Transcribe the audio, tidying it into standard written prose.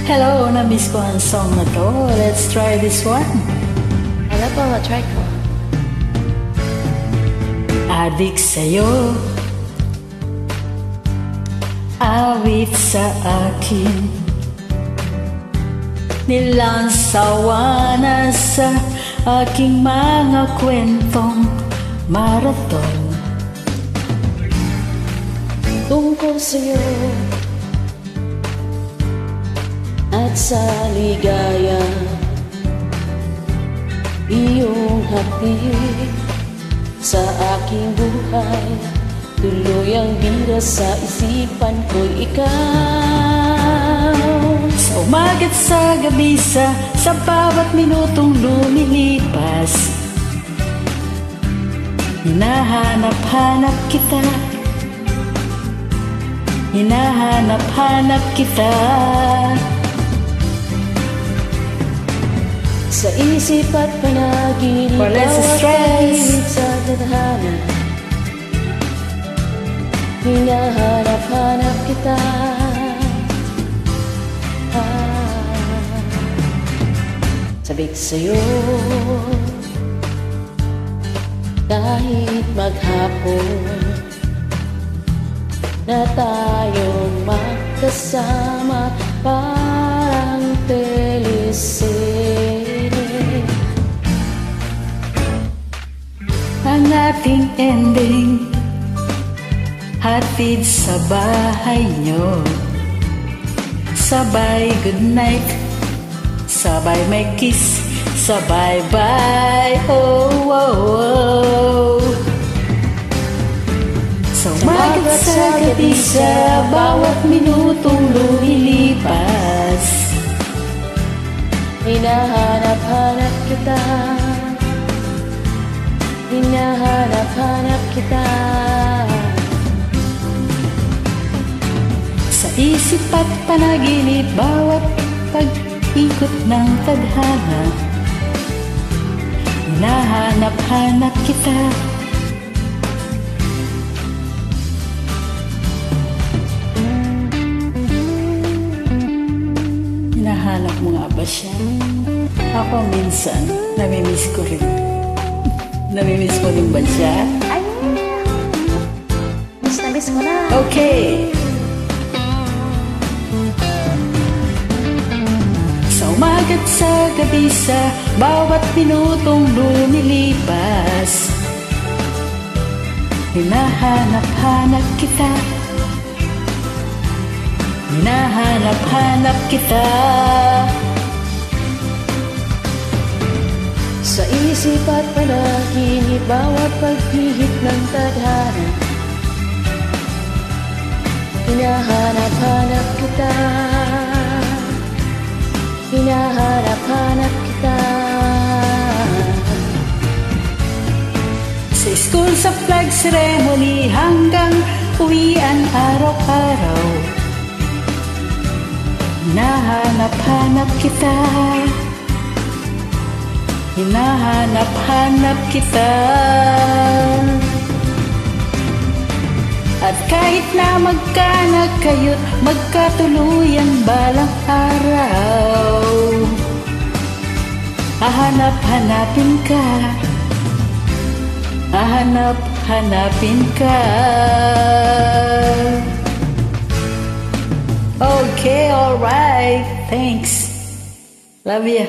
Hello, na-miss ko ang song na to. Let's try this one. Ano po, try ko. Adik sa'yo, awit sa akin, nilansawa na sa aking mga kwentong marathon. Tungkol sa'yo at sa ligaya, iyong hatid sa aking buhay, tuloy ang bira sa isipan ko'y ikaw. Sa umaga't sa gabi, sa bawat minutong lumilipas, hinahanap-hanap kita, hinahanap-hanap kita. Sa isip at panaginip, bawat kahimik sa tadhana, hinahanap-hanap kita. Sabik sa'yo kahit maghapon na tayong magkasama, parang teleserye. Ang ating ending, hatid sa bahay nyo, sabay goodnight, sabay may kiss, sabay bye, oh, oh, oh. Sa umagat sa gabi, sa bawat minutong lumilipas, hinahanap-hanap kita, hinahanap-hanap kita. sa isip at panaginip, bawat pag-ikot ng tadhana, hinahanap-hanap kita. Hinahanap mo nga ba siya? Ako minsan, namimiss ko rin. Namimiss mo rin ba siya? Ay, miss na miss ko na. Okay! Sa umaga't sa gabi, sa bawat minutong lumilipas, hinahanap-hanap kita, hinahanap-hanap kita. Sa isip at panaginip, bawat pagpihit ng tadhana, hinahanap-hanap kita, hinahanap-hanap kita. Sa school, sa flag ceremony, hanggang uwian araw-araw, hinahanap-hanap kita, hinahanap-hanap kita. At kahit na magkaanak kayo't magkatuluyan balang araw, hahanap-hanapin ka, hahanap-hanapin ka. Okay, alright, thanks. Love you.